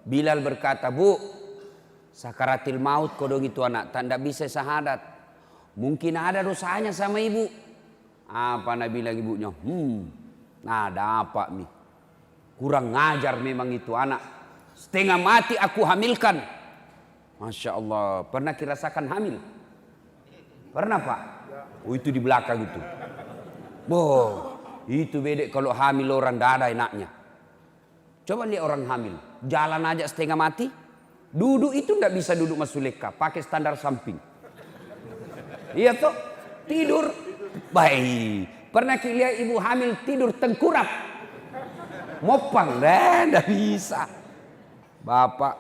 Bilal berkata, "Bu, sakaratil maut kodong itu anak, tak bisa syahadat. Mungkin ada dosanya sama ibu." Apa Nabi bilang ibunya? Ada apa nih? Kurang ngajar memang itu anak. Setengah mati aku hamilkan. Masya Allah. Pernah kirasakan hamil? Pernah Pak? Oh, itu di belakang itu. Itu bedek kalau hamil orang dada enaknya. Coba lihat orang hamil. Jalan aja setengah mati. Duduk itu tidak bisa duduk masuleka. Pakai standar samping. Iya toh? Tidur. Baik. Pernah lihat ibu hamil tidur tengkurap? Mopang. Tidak bisa. Bapak,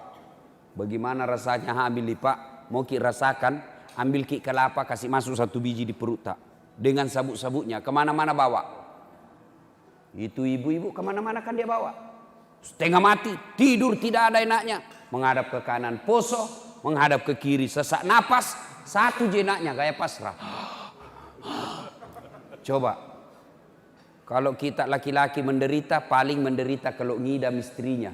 bagaimana rasanya hamil nih Pak? Mau rasakan? Ambil kelapa, kasih masuk 1 biji di perut tak. Dengan sabuk-sabuknya. Kemana-mana bawa. Itu ibu-ibu kemana-mana kan dia bawa. Setengah mati. Tidur tidak ada enaknya. Menghadap ke kanan poso. Menghadap ke kiri sesak napas. Satu jenaknya kayak pasrah. Coba. Kalau kita laki-laki menderita, paling menderita kalau ngidam istrinya.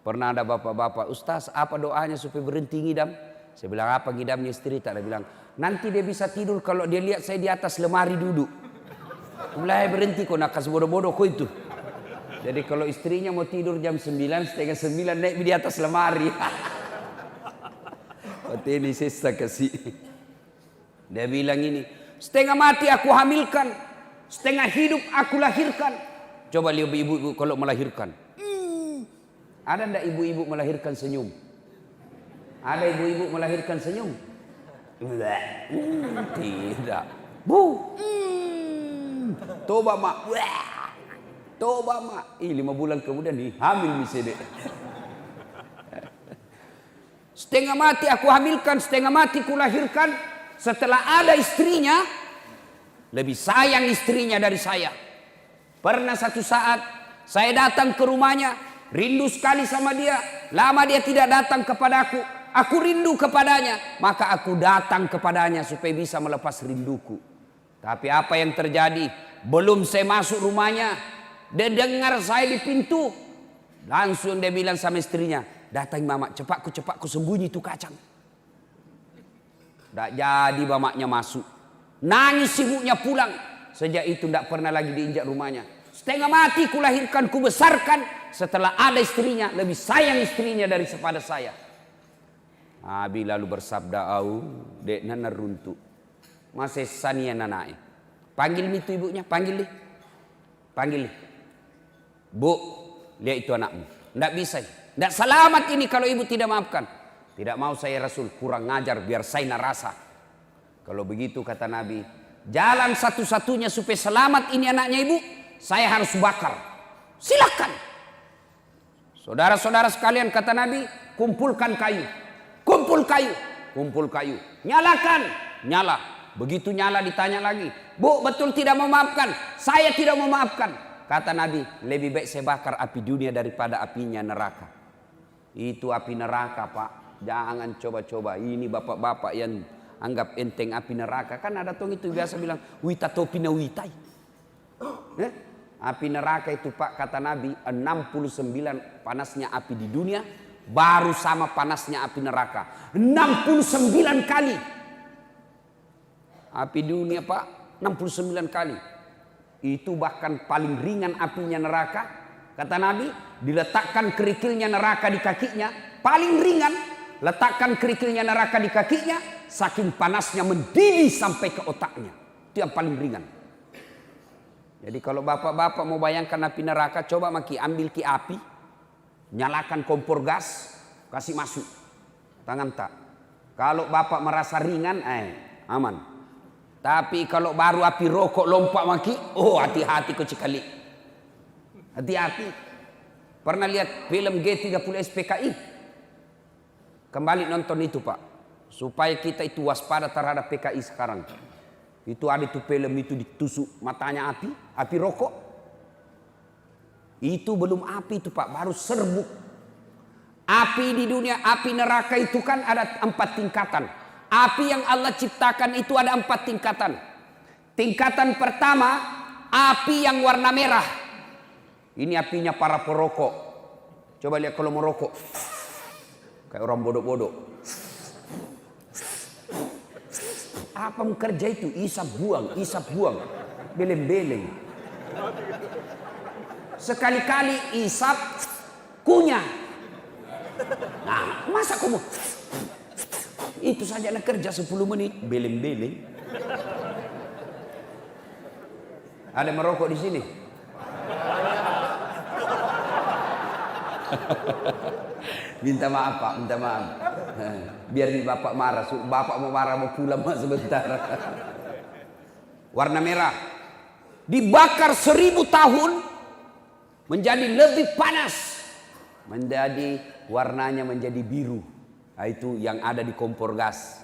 Pernah ada bapak-bapak, "Ustaz, apa doanya supaya berhenti ngidam?" Saya bilang, "Apa ngidamnya istri?" Tak, dia bilang, "Nanti dia bisa tidur kalau dia lihat saya di atas lemari duduk." Mulai berhenti kok, nakas bodoh-bodoh kok itu. Jadi kalau istrinya mau tidur jam 9, setengah 9 naik di atas lemari. Ini sisa kasih. Dia bilang ini, "Setengah mati aku hamilkan, setengah hidup aku lahirkan." Coba lihat ibu-ibu kalau melahirkan. Ada enggak ibu-ibu melahirkan senyum? Ada ibu-ibu melahirkan senyum? Tidak. Bu. Toba mak. Toba mak. 5 bulan kemudian hamil misalnya. Setengah mati aku hamilkan, setengah mati ku lahirkan. Setelah ada istrinya, lebih sayang istrinya dari saya. Pernah satu saat saya datang ke rumahnya, rindu sekali sama dia. Lama dia tidak datang kepadaku. Aku rindu kepadanya, maka aku datang kepadanya supaya bisa melepas rinduku. Tapi apa yang terjadi? Belum saya masuk rumahnya, dia dengar saya di pintu. Langsung dia bilang sama istrinya, "Datang mama, cepatku sembunyi itu kacang." Tak jadi mamaknya masuk. Nangis ibunya pulang. Sejak itu tidak pernah lagi diinjak rumahnya. Setengah mati ku lahirkan, ku besarkan. Setelah ada istrinya, lebih sayang istrinya daripada saya. Nabi lalu bersabda, "Dek nana runtuh. Masih sania nanai." Panggil itu ibunya, panggil dia. Panggil dia. "Bu, lihat itu anakmu. Tidak bisa. Tidak selamat ini kalau ibu tidak maafkan." "Tidak mau saya Rasul, kurang ngajar biar saya narasa." Kalau begitu kata Nabi, jalan satu-satunya supaya selamat ini anaknya ibu, saya harus bakar. Silakan. Saudara-saudara sekalian kata Nabi, kumpulkan kayu. Kumpul kayu. Kumpul kayu. Nyalakan. Nyala. Begitu nyala ditanya lagi, "Bu, betul tidak memaafkan?" "Saya tidak memaafkan." Kata Nabi, "Lebih baik saya bakar api dunia daripada apinya neraka." Itu api neraka Pak. Jangan coba-coba. Ini bapak-bapak yang anggap enteng api neraka. Kan ada tong itu biasa bilang, "Wita topina witai." Api neraka itu Pak, kata Nabi, 69 panasnya api di dunia. Baru sama panasnya api neraka. 69 kali. Api dunia Pak, 69 kali. Itu bahkan paling ringan apinya neraka. Kata Nabi, diletakkan kerikilnya neraka di kakinya. Paling ringan, letakkan kerikilnya neraka di kakinya. Saking panasnya mendidih sampai ke otaknya. Itu yang paling ringan. Jadi kalau bapak-bapak mau bayangkan api neraka, coba ambil api. Nyalakan kompor gas, kasih masuk. Tangan tak. Kalau bapak merasa ringan, aman. Tapi kalau baru api rokok lompat hati-hati kau cikali. Hati-hati. Pernah lihat film G30 SPKI? Kembali nonton itu Pak. Supaya kita itu waspada terhadap PKI sekarang. Itu ada itu film itu ditusuk matanya api rokok. Itu belum api itu Pak, baru serbuk. Api di dunia, api neraka itu kan ada 4 tingkatan. Api yang Allah ciptakan itu ada 4 tingkatan. Tingkatan pertama, api yang warna merah. Ini apinya para perokok. Coba lihat kalau merokok. Kayak orang bodoh-bodoh. Apa kerja itu? Isap buang. Beleng-beleng. Sekali-kali isap, kunyah. Nah, masa kamu itu saja nak kerja 10 menit, beleng-beleng. Ada merokok di sini? Minta maaf Pak, minta maaf. Biar Bapak marah, Bapak mau marah mau pulang Pak sebentar. Warna merah dibakar 1000 tahun menjadi lebih panas, menjadi warnanya menjadi biru. Nah, itu yang ada di kompor gas.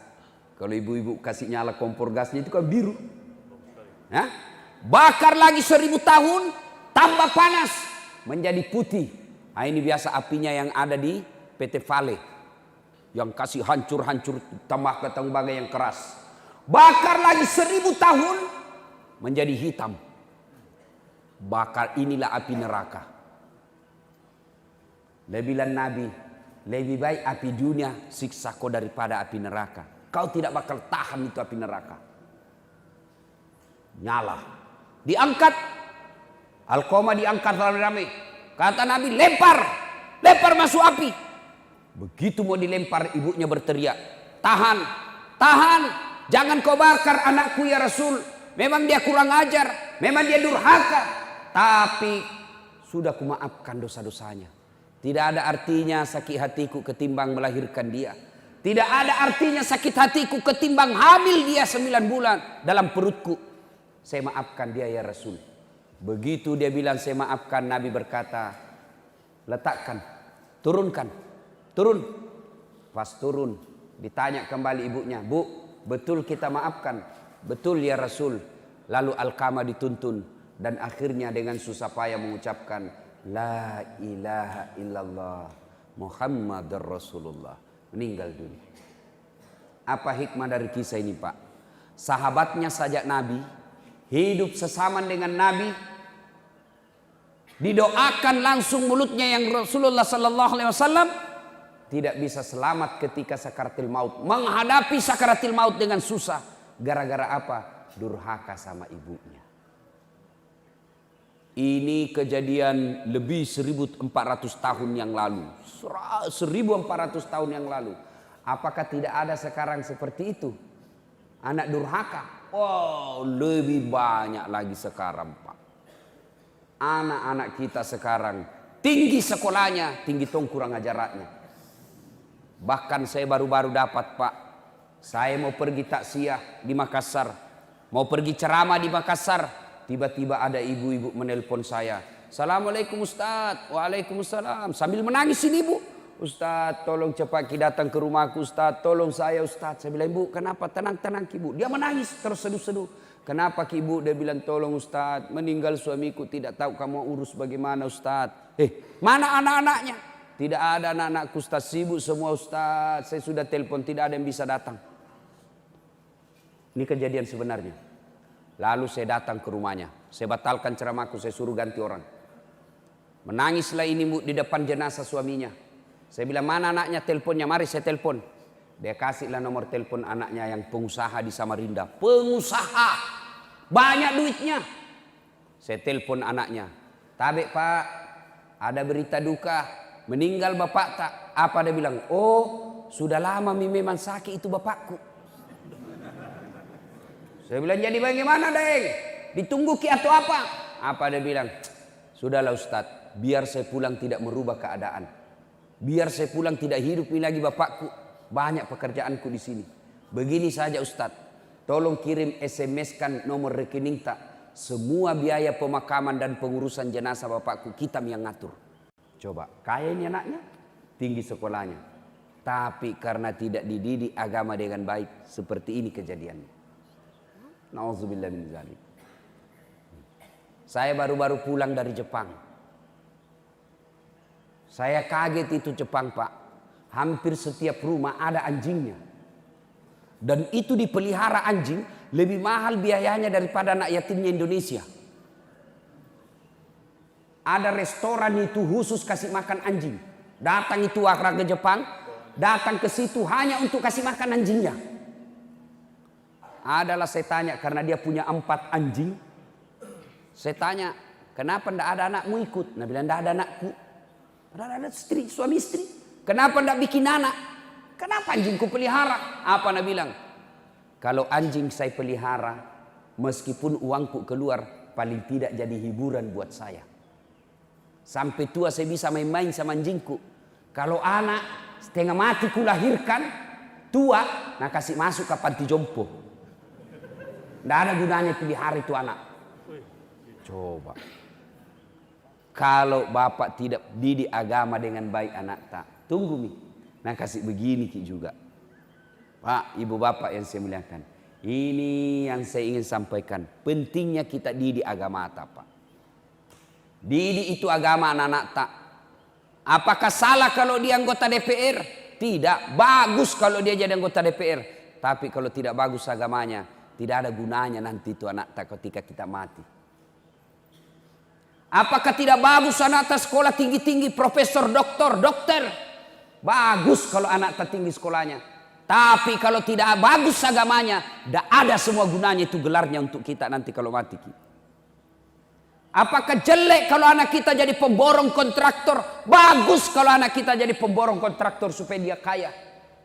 Kalau ibu-ibu kasih nyala kompor gasnya itu kan biru. Nah, bakar lagi 1000 tahun tambah panas menjadi putih. Nah, ini biasa apinya yang ada di PT Vale yang kasih hancur-hancur tambah ke tembaga yang keras. Bakar lagi 1000 tahun menjadi hitam. Bakar, inilah api neraka. Bilang Nabi, lebih baik api dunia siksa kau daripada api neraka. Kau tidak bakal tahan itu api neraka. Nyala. Diangkat. Alqamah diangkat rame-rame. Kata Nabi, lempar masuk api. Begitu mau dilempar, ibunya berteriak, tahan, jangan kau bakar anakku ya Rasul. Memang dia kurang ajar, memang dia durhaka, tapi sudah kumaafkan dosa-dosanya. Tidak ada artinya sakit hatiku ketimbang melahirkan dia. Tidak ada artinya sakit hatiku ketimbang hamil dia 9 bulan dalam perutku. Saya maafkan dia ya Rasul. Begitu dia bilang saya maafkan, Nabi berkata, letakkan, turun. Pas turun, ditanya kembali ibunya, Bu, betul kita maafkan? Betul ya Rasul. Lalu Alqamah dituntun dan akhirnya dengan susah payah mengucapkan La ilaha illallah Muhammadur Rasulullah. Meninggal dunia. Apa hikmah dari kisah ini Pak? Sahabatnya saja Nabi, hidup sesaman dengan Nabi, didoakan langsung mulutnya yang Rasulullah sallallahu alaihi wasallam tidak bisa selamat ketika sakaratil maut, menghadapi sakaratil maut dengan susah. Gara-gara apa? Durhaka sama ibunya. Ini kejadian lebih 1400 tahun yang lalu. 1400 tahun yang lalu. Apakah tidak ada sekarang seperti itu? Anak durhaka. Oh, lebih banyak lagi sekarang Pak. Anak-anak kita sekarang tinggi sekolahnya, tinggi tong kurang ajarannya. Bahkan saya baru-baru dapat Pak. Saya mau pergi taksiyah di Makassar. Mau pergi ceramah di Makassar. Tiba-tiba ada ibu-ibu menelpon saya. Assalamualaikum Ustaz. Waalaikumsalam. Sambil menangis ini ibu. Ustaz tolong cepat datang ke rumahku Ustaz. Tolong saya Ustaz. Saya bilang ibu kenapa? Tenang ibu. Dia menangis terseduh-seduh. Kenapa ibu? Dia bilang tolong Ustaz. Meninggal suamiku, tidak tahu kamu urus bagaimana Ustaz. Mana anak-anaknya? Tidak ada anak-anakku Ustaz. Sibuk semua Ustaz. Saya sudah telepon tidak ada yang bisa datang. Ini kejadian sebenarnya. Lalu saya datang ke rumahnya. Saya batalkan ceramahku, saya suruh ganti orang. Menangislah ini di depan jenazah suaminya. Saya bilang mana anaknya, teleponnya, mari saya telepon. Dia kasihlah nomor telepon anaknya yang pengusaha di Samarinda. Pengusaha, banyak duitnya. Saya telepon anaknya. Tabek Pak, ada berita duka. Meninggal bapak tak? Apa dia bilang? Oh, sudah lama memang sakit itu bapakku. Saya bilang jadi bagaimana Deng? Ditunggu ki atau apa? Apa dia bilang? Sudahlah Ustaz, biar saya pulang tidak merubah keadaan. Biar saya pulang tidak hidup lagi bapakku. Banyak pekerjaanku di sini. Begini saja Ustaz, tolong kirim SMS-kan nomor rekening tak. Semua biaya pemakaman dan pengurusan jenazah bapakku kita yang ngatur. Coba, kaya ini anaknya, tinggi sekolahnya. Tapi karena tidak dididik agama dengan baik, seperti ini kejadiannya. Nauzubillah min dzalik. Saya baru-baru pulang dari Jepang. Saya kaget itu Jepang Pak. Hampir setiap rumah ada anjingnya. Dan itu dipelihara anjing lebih mahal biayanya daripada anak yatimnya Indonesia. Ada restoran itu khusus kasih makan anjing. Datang itu warga Jepang, datang ke situ hanya untuk kasih makan anjingnya. Adalah saya tanya, karena dia punya 4 anjing. Saya tanya, kenapa ndak ada anakmu ikut? Nah bilang, ndak ada anakku. Padahal ada istri, suami istri. Kenapa ndak bikin anak? Kenapa anjingku pelihara? Apa nak bilang? Kalau anjing saya pelihara, meskipun uangku keluar, paling tidak jadi hiburan buat saya. Sampai tua saya bisa main-main sama anjingku. Kalau anak setengah mati ku lahirkan, tua, nah kasih masuk ke panti jompo. Nggak ada gunanya pelihara itu anak. Coba. Kalau bapak tidak didik agama dengan baik anak tak. Tunggu mi. Nah kasih begini ki juga. Pak, ibu bapak yang saya muliakan. Ini yang saya ingin sampaikan. Pentingnya kita didik agama tak pak. Didik itu agama anak-anak tak. Apakah salah kalau dia anggota DPR? Tidak. Bagus kalau dia jadi anggota DPR. Tapi kalau tidak bagus agamanya, tidak ada gunanya nanti itu anak tak ketika kita mati. Apakah tidak bagus anak tak sekolah tinggi-tinggi, profesor, dokter? Bagus kalau anak tak tinggi sekolahnya. Tapi kalau tidak bagus agamanya, tidak ada semua gunanya itu gelarnya untuk kita nanti kalau mati. Apakah jelek kalau anak kita jadi pemborong kontraktor? Bagus kalau anak kita jadi pemborong kontraktor supaya dia kaya.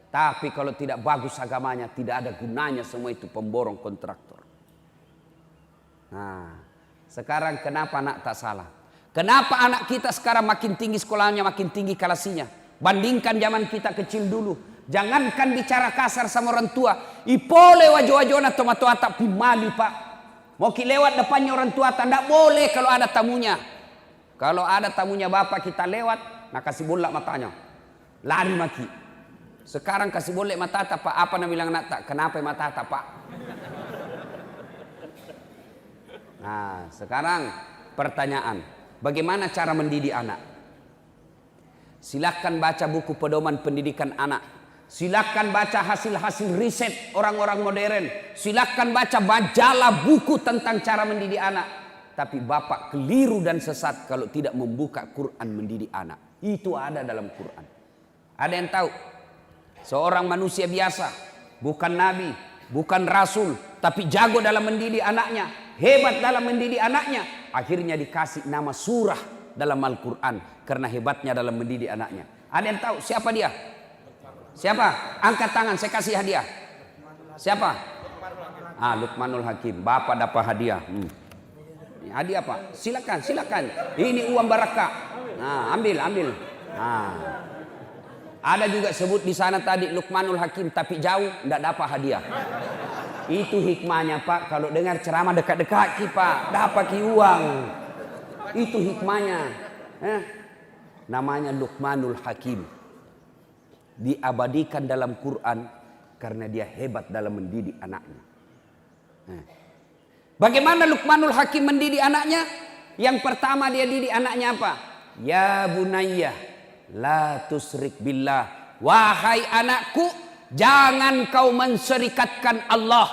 Tapi kalau tidak bagus agamanya, tidak ada gunanya semua itu pemborong kontraktor. Nah, sekarang kenapa anak tak salah? Kenapa anak kita sekarang makin tinggi sekolahnya, makin tinggi kelasnya? Bandingkan zaman kita kecil dulu. Jangankan bicara kasar sama orang tua. Ipole wajo-wajona tomato atap pimali pak. Mau lewat depannya orang tua tidak boleh kalau ada tamunya. Kalau ada tamunya bapak kita lewat, nah kasih bolak matanya. Lari maki. Sekarang kasih boleh mata tak pak. Apa nak bilang anak tak? Kenapa mata tak pak? Nah sekarang pertanyaan. Bagaimana cara mendidik anak? Silahkan baca buku pedoman pendidikan anak. Silahkan baca hasil-hasil riset orang-orang modern. Silahkan baca majalah buku tentang cara mendidik anak. Tapi bapak keliru dan sesat kalau tidak membuka Quran mendidik anak. Itu ada dalam Quran. Ada yang tahu? Seorang manusia biasa, bukan nabi, bukan rasul, tapi jago dalam mendidik anaknya, hebat dalam mendidik anaknya. Akhirnya dikasih nama surah dalam Al-Quran karena hebatnya dalam mendidik anaknya. Ada yang tahu siapa dia? Siapa? Angkat tangan, saya kasih hadiah. Siapa? Luqmanul Hakim. Bapak dapat hadiah. Ini hadiah pak. Silakan. Ini uang barakah. Nah, ambil. Nah. Ada juga sebut di sana tadi Luqmanul Hakim, tapi jauh, tidak dapat hadiah. Itu hikmahnya pak. Kalau dengar ceramah dekat-dekat pak, dapat uang. Itu hikmahnya. Namanya Luqmanul Hakim. Diabadikan dalam Quran karena dia hebat dalam mendidik anaknya. Bagaimana Luqmanul Hakim mendidik anaknya? Yang pertama dia didik anaknya apa? Ya bunayya la tusrik billah. Wahai anakku, jangan kau menserikatkan Allah.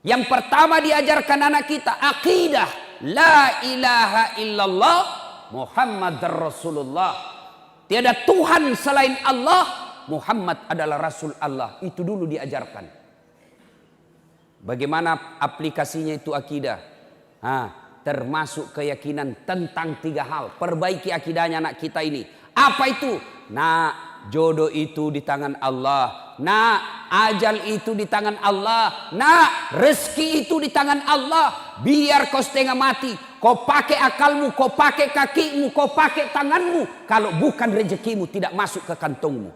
Yang pertama diajarkan anak kita akidah la ilaha illallah Muhammadar Rasulullah. Tiada Tuhan selain Allah, Muhammad adalah Rasul Allah. Itu dulu diajarkan. Bagaimana aplikasinya itu akidah? Termasuk keyakinan tentang 3 hal. Perbaiki akidahnya anak kita ini. Apa itu? Nah, jodoh itu di tangan Allah. Nah, ajal itu di tangan Allah. Nah, rezeki itu di tangan Allah. Biar kau setengah mati, kau pakai akalmu, kau pakai kakimu, kau pakai tanganmu. Kalau bukan rezekimu tidak masuk ke kantongmu.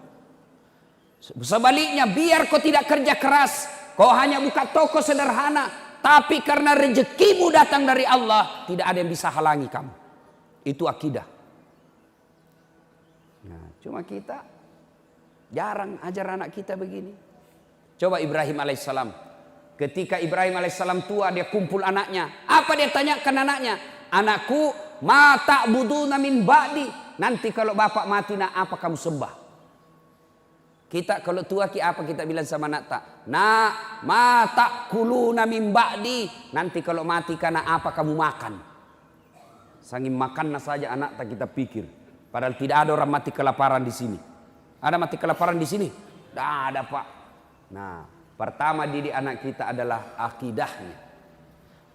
Sebaliknya, biar kau tidak kerja keras, kau hanya buka toko sederhana, tapi karena rezekimu datang dari Allah, tidak ada yang bisa halangi kamu. Itu akidah. Nah, cuma kita jarang ajar anak kita begini. Coba Ibrahim alaihissalam. Ketika Ibrahim alaihissalam tua, dia kumpul anaknya. Apa dia tanyakan anaknya? Anakku, ma ta'buduna min ba'di. Nanti kalau bapak mati, nak apa kamu sembah? Kita kalau tua apa kita bilang sama anak tak? Nak, ma ta'kuluna min ba'di. Nanti kalau mati, karena apa kamu makan? Sanging makannya saja anak tak kita pikir. Padahal tidak ada orang mati kelaparan di sini. Ada mati kelaparan di sini? Tidak ada, Pak. Nah, pertama didik anak kita adalah akidahnya.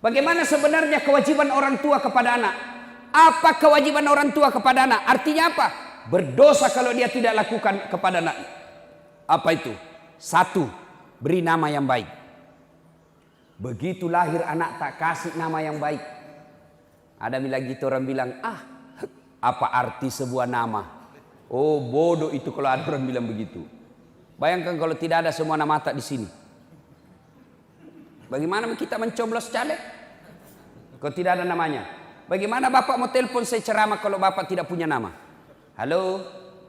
Bagaimana sebenarnya kewajiban orang tua kepada anak? Apa kewajiban orang tua kepada anak? Artinya apa? Berdosa kalau dia tidak lakukan kepada anak. Apa itu? 1, beri nama yang baik. Begitu lahir anak tak kasih nama yang baik. Ada lagi orang bilang, apa arti sebuah nama? Oh, bodoh itu kalau ada orang bilang begitu. Bayangkan kalau tidak ada semua nama tak di sini. Bagaimana kita mencoblos caleg? Kalau tidak ada namanya. Bagaimana Bapak mau telepon saya ceramah kalau Bapak tidak punya nama? Halo,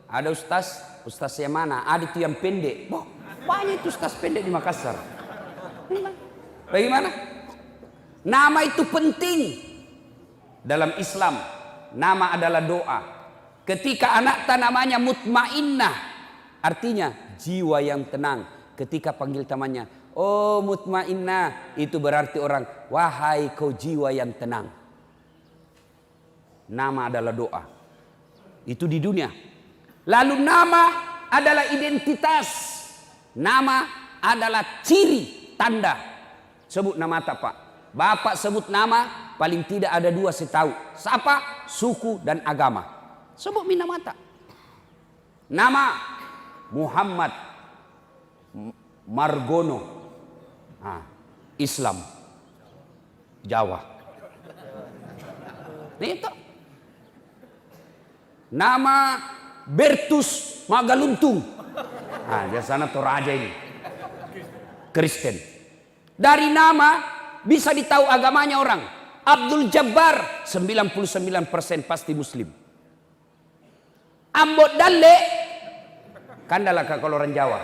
ada Ustaz? Ustaz yang mana? Ada itu yang pendek. Oh, banyak itu Ustaz pendek di Makassar. Bagaimana? Nama itu penting. Dalam Islam, nama adalah doa. Ketika anak tak namanya mutmainnah, artinya jiwa yang tenang. Ketika panggil temannya, oh mutmainnah, itu berarti orang, wahai kau jiwa yang tenang. Nama adalah doa. Itu di dunia. Lalu nama adalah identitas. Nama adalah ciri, tanda. Sebut nama tak, Pak? Bapak sebut nama, paling tidak ada 2 saya tahu. Siapa? Suku dan agama. Sebut nama tak. Nama Muhammad Margono. Islam. Jawa. Itu. Nama Bertus Magaluntung. Di sana tuh raja ini. Kristen. Dari nama bisa ditahu agamanya orang. Abdul Jabbar 99% pasti muslim. Ambot Dalle kan dalam kalau orang Jawa.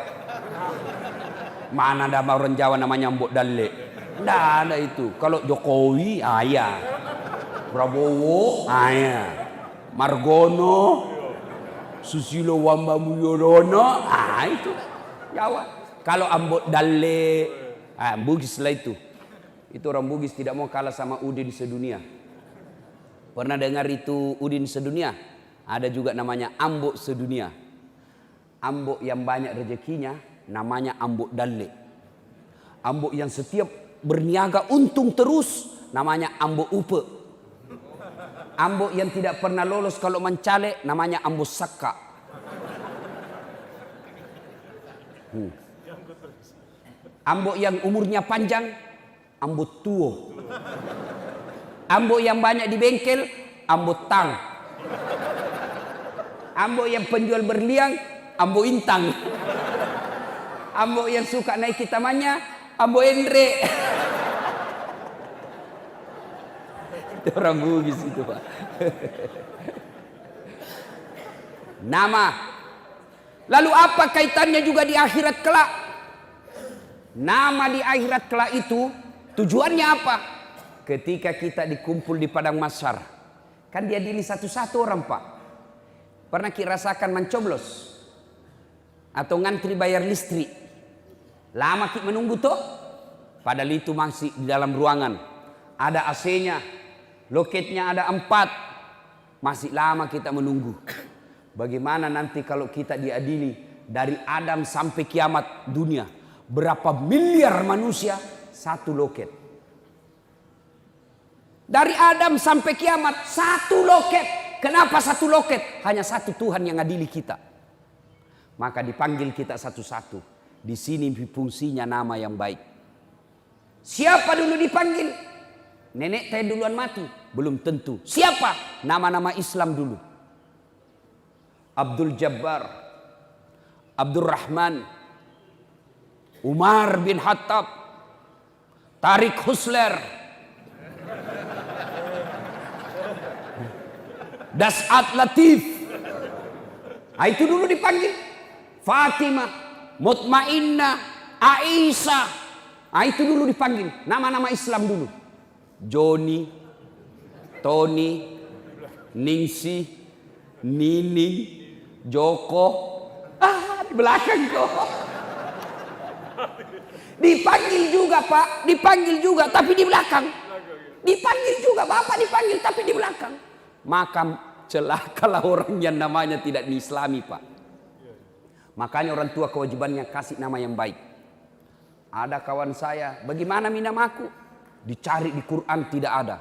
Mana ada orang Jawa namanya Ambot Dalle? Tidak ada itu. Kalau Jokowi ayah. Prabowo ayah. Margono, Susilo Wambambu Yorono, itu Jawa. Kalau Ambot Dalle, Bugis lah itu. Itu orang Bugis tidak mau kalah sama Udin sedunia. Pernah dengar itu Udin sedunia? Ada juga namanya Ambok sedunia. Ambok yang banyak rezekinya namanya Ambok Dalle. Ambok yang setiap berniaga untung terus namanya Ambok Upe. Ambok yang tidak pernah lolos kalau mencalek namanya Ambok Saka. Ambok yang umurnya panjang Ambok Tuo. Ambok yang banyak di bengkel Ambok Tang. Ambok yang penjual berliang Ambok Intang. Ambok yang suka naik tamannya Ambok Endre. Orang Bugis itu, Pak. Nama. Lalu apa kaitannya juga di akhirat kelak? Nama di akhirat kelak itu tujuannya apa? Ketika kita dikumpul di padang mahsyar, kan diadili satu-satu orang, Pak. Pernah kita rasakan mencoblos atau ngantri bayar listrik? Lama kita menunggu tuh. Padahal itu masih di dalam ruangan. Ada AC-nya. Loketnya ada 4. Masih lama kita menunggu. Bagaimana nanti kalau kita diadili dari Adam sampai kiamat dunia? Berapa miliar manusia satu loket? Dari Adam sampai kiamat satu loket. Kenapa satu loket? Hanya satu Tuhan yang adili kita. Maka dipanggil kita satu-satu. Di sini fungsinya nama yang baik. Siapa dulu dipanggil? Nenek saya duluan mati? Belum tentu. Siapa? Nama-nama Islam dulu. Abdul Jabbar, Abdul Rahman, Umar bin Khattab, Tariq Husler, Das'at Latif. Itu dulu dipanggil. Fatimah, Mutmainnah, Aisyah. Itu dulu dipanggil. Nama-nama Islam dulu. Joni, Tony, Ningsi, Nining, Joko. Di belakang kok. Dipanggil juga, Pak. Dipanggil juga, tapi di belakang. Dipanggil juga, bapak dipanggil tapi di belakang. Maka celakalah orang yang namanya tidak diislami, Pak. Makanya orang tua kewajibannya kasih nama yang baik. Ada kawan saya, bagaimana namaku? Dicari di Quran tidak ada.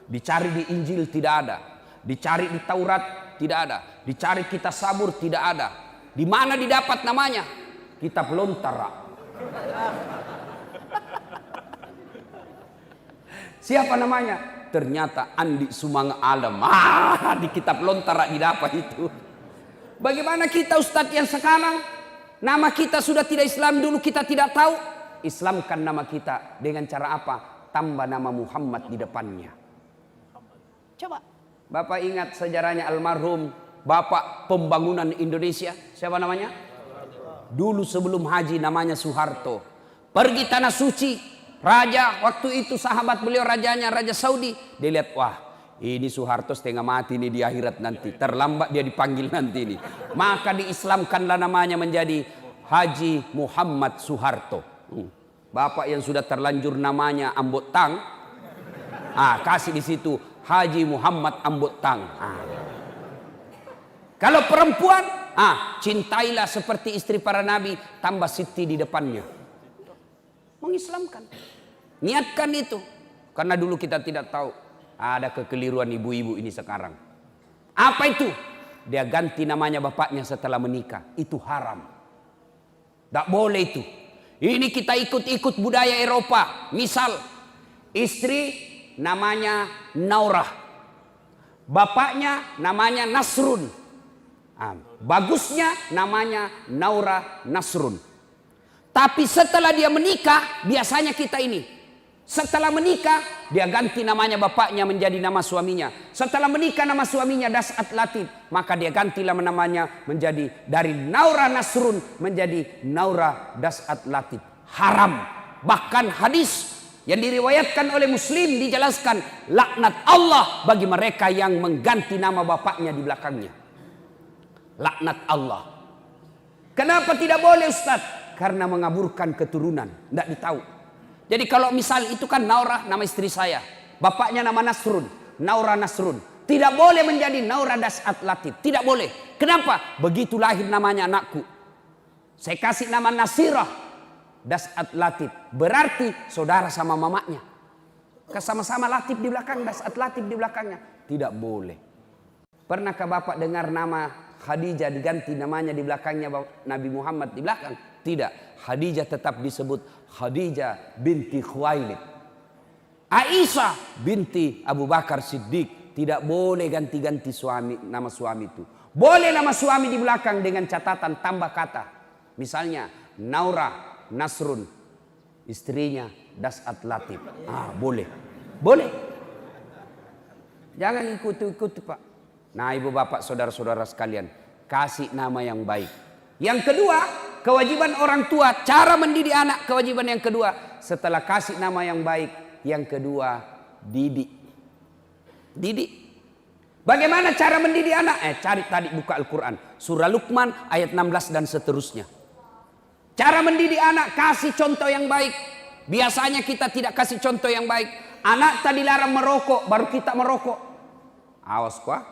Dicari di Injil tidak ada. Dicari di Taurat tidak ada. Dicari kitab Sabur tidak ada. Di mana didapat namanya? Kitab Lontara. Siapa namanya? Ternyata Andi Sumang Alam. Di kitab Lontara didapat itu. Bagaimana kita Ustadz yang sekarang? Nama kita sudah tidak Islam, dulu kita tidak tahu. Islamkan nama kita dengan cara apa? Tambah nama Muhammad di depannya. Coba. Bapak ingat sejarahnya almarhum Bapak Pembangunan Indonesia. Siapa namanya? Dulu sebelum haji namanya Soeharto. Pergi tanah suci. Raja waktu itu sahabat beliau rajanya Raja Saudi. Dia lihat, wah ini Soeharto setengah mati nih di akhirat nanti. Terlambat dia dipanggil nanti nih. Maka diislamkanlah namanya menjadi Haji Muhammad Soeharto. Bapak yang sudah terlanjur namanya Ambot Tang. Kasih di situ Haji Muhammad Ambot Tang. Kalau perempuan, cintailah seperti istri para nabi, tambah Siti di depannya. Mengislamkan. Niatkan itu. Karena dulu kita tidak tahu. Ada kekeliruan ibu-ibu ini sekarang. Apa itu? Dia ganti namanya bapaknya setelah menikah. Itu haram. Tak boleh itu. Ini kita ikut-ikut budaya Eropa. Misal, istri namanya Naurah. Bapaknya namanya Nasrun. Bagusnya namanya Naura Nasrun. Tapi setelah dia menikah, biasanya kita ini. Setelah menikah, dia ganti namanya bapaknya menjadi nama suaminya. Setelah menikah nama suaminya Das'at Latif. Maka dia gantilah namanya menjadi dari Naura Nasrun menjadi Naura Das'at Latif. Haram. Bahkan hadis yang diriwayatkan oleh Muslim dijelaskan. Laknat Allah bagi mereka yang mengganti nama bapaknya di belakangnya. Laknat Allah. Kenapa tidak boleh Ustaz? Karena mengaburkan keturunan. Tidak ditahu. Jadi kalau misal itu kan Naura nama istri saya. Bapaknya nama Nasrun. Naura Nasrun. Tidak boleh menjadi Naura Das'at Latif. Tidak boleh. Kenapa? Begitu lahir namanya anakku. Saya kasih nama Nasirah Das'at Latif. Berarti saudara sama mamanya. Sama-sama Latif di belakang. Das'at Latif di belakangnya. Tidak boleh. Pernahkah Bapak dengar nama Khadijah diganti namanya di belakangnya Nabi Muhammad di belakang? Tidak. Khadijah tetap disebut Khadijah binti Khuwailid. Aisyah binti Abu Bakar Siddiq. Tidak boleh ganti-ganti nama suami itu. Boleh nama suami di belakang dengan catatan tambah kata. Misalnya Naura Nasrun. Istrinya Das'at Latif. Boleh. Boleh. Jangan ikut-ikut Pak. Nah ibu bapak saudara-saudara sekalian. Kasih nama yang baik. Yang kedua, kewajiban orang tua. Cara mendidik anak, kewajiban yang kedua. Setelah kasih nama yang baik. Yang kedua, didik. Didik. Bagaimana cara mendidik anak? Cari tadi buka Al-Quran. Surah Luqman ayat 16 dan seterusnya. Cara mendidik anak, kasih contoh yang baik. Biasanya kita tidak kasih contoh yang baik. Anak tadi dilarang merokok, baru kita merokok. Awas kok,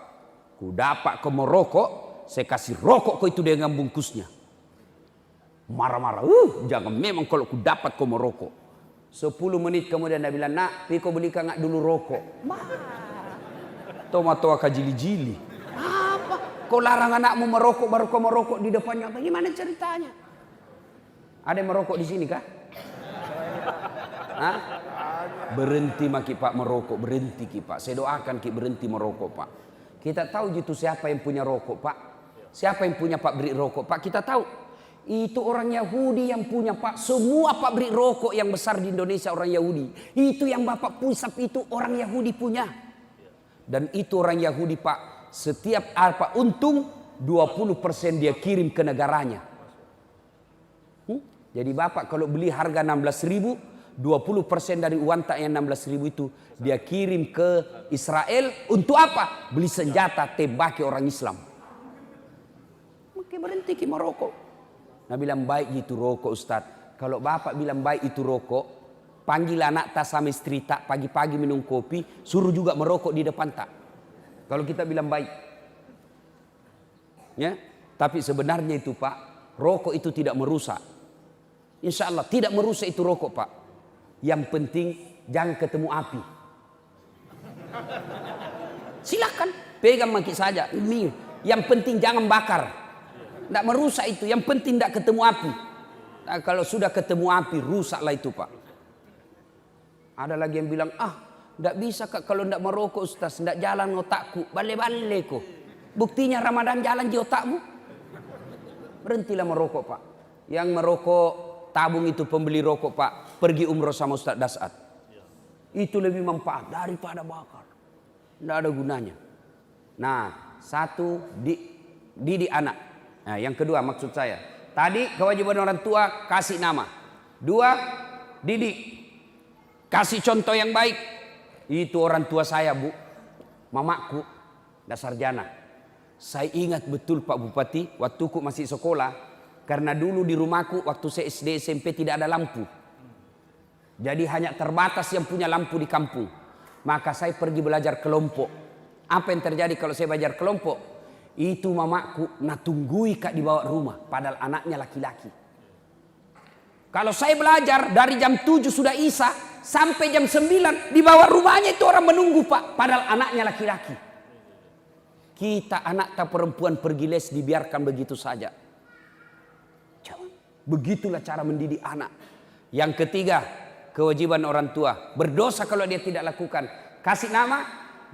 ku dapat kau merokok, saya kasih rokok kau itu dengan bungkusnya. Marah-marah, jangan memang kalau ku dapat kau merokok. 10 menit kemudian dia bilang, nak, kau belikan nggak dulu rokok. Tomat-tomat kajili-jili. Apa? Kau larang anakmu merokok, baru kau merokok di depannya. Bagaimana ceritanya? Ada yang merokok di sini kah? Hah? Berhenti maki Pak merokok, berhenti ki Pak. Saya doakan ki berhenti merokok Pak. Kita tahu gitu siapa yang punya rokok Pak. Siapa yang punya pabrik rokok Pak, kita tahu. Itu orang Yahudi yang punya Pak. Semua pabrik rokok yang besar di Indonesia orang Yahudi. Itu yang Bapak pusap itu orang Yahudi punya. Dan itu orang Yahudi Pak. Setiap apa untung 20% dia kirim ke negaranya. Jadi Bapak kalau beli harga 16.000, 20% dari uang tak yang 16.000 itu dia kirim ke Israel untuk apa? Beli senjata tembaki orang Islam. Maka berhenti kita merokok. Nah bilang baik itu rokok Ustaz. Kalau Bapak bilang baik itu rokok, Panggil anak tak sama istri tak, pagi-pagi minum kopi, suruh juga merokok di depan tak. Kalau kita bilang baik. Ya, tapi sebenarnya itu Pak, rokok itu tidak merusak. Insya Allah tidak merusak itu rokok Pak. Yang penting jangan ketemu api. Silakan pegang maki saja. Ini yang penting jangan bakar. Tidak merusak itu. Yang penting tidak ketemu api. Nah, kalau sudah ketemu api rusaklah itu Pak. Ada lagi yang bilang, tidak bisa Kak kalau tidak merokok Ustaz, tidak jalan otakku, bale-bale kok. Buktinya Ramadan jalan di otakmu. Berhentilah merokok Pak. Yang merokok tabung itu pembeli rokok Pak, pergi umroh sama Ustaz Dasat. Itu lebih manfaat daripada bakar. Tidak ada gunanya. Nah, satu didik anak. Nah, yang kedua maksud saya, tadi kewajiban orang tua kasih nama. Dua, didik. Kasih contoh yang baik. Itu orang tua saya Bu, mamaku, dasar jana. Saya ingat betul Pak Bupati, waktuku masih sekolah. Karena dulu di rumahku waktu saya SD SMP tidak ada lampu. Jadi hanya terbatas yang punya lampu di kampung. Maka saya pergi belajar kelompok. Apa yang terjadi kalau saya belajar kelompok? Itu mamaku natunggui Kak di bawah rumah. Padahal anaknya laki-laki. Kalau saya belajar dari jam 7 sudah isya sampai jam 9 di bawah rumahnya itu orang menunggu Pak. Padahal anaknya laki-laki. Kita anak tak perempuan pergi les dibiarkan begitu saja. Begitulah cara mendidik anak. Yang ketiga, kewajiban orang tua. Berdosa kalau dia tidak lakukan. Kasih nama,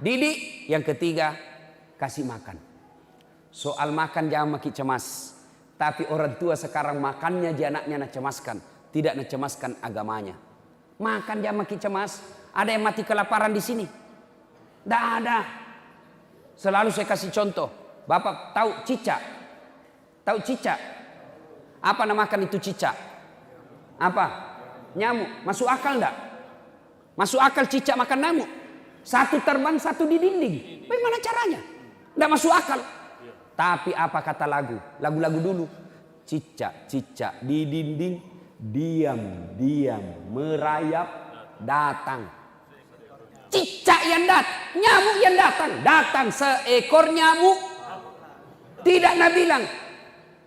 didik. Yang ketiga, kasih makan. Soal makan jangan makin cemas. Tapi orang tua sekarang makannya dia anaknya nak cemaskan. Tidak nak cemaskan agamanya. Makan jangan makin cemas. Ada yang mati kelaparan di sini? Tidak ada. Selalu saya kasih contoh. Bapak tahu cicak? Tahu cicak? Apa namakan itu cicak? Apa? Nyamuk. Masuk akal enggak? Masuk akal cicak makan nyamuk? Satu terbang, satu di dinding. Bagaimana caranya? Enggak masuk akal. Tapi apa kata lagu? Lagu-lagu dulu. Cicak-cicak di dinding, diam-diam merayap datang. Cicak yang datang, nyamuk yang datang. Datang seekor nyamuk. Tidak nak bilang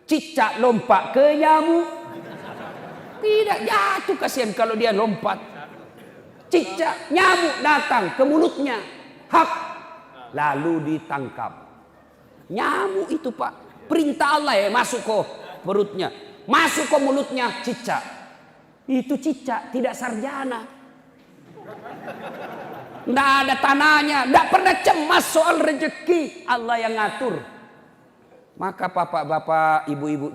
cicak lompat ke nyamuk. Tidak, jatuh kasihan kalau dia lompat. Cicak, nyamuk datang ke mulutnya. Hak. Lalu ditangkap. Nyamuk itu Pak. Perintah Allah ya masuk ke perutnya. Masuk ke mulutnya cicak. Itu cicak, tidak sarjana. Tidak ada tanahnya. Tidak pernah cemas soal rezeki. Allah yang ngatur. Maka bapak-bapak, ibu-ibu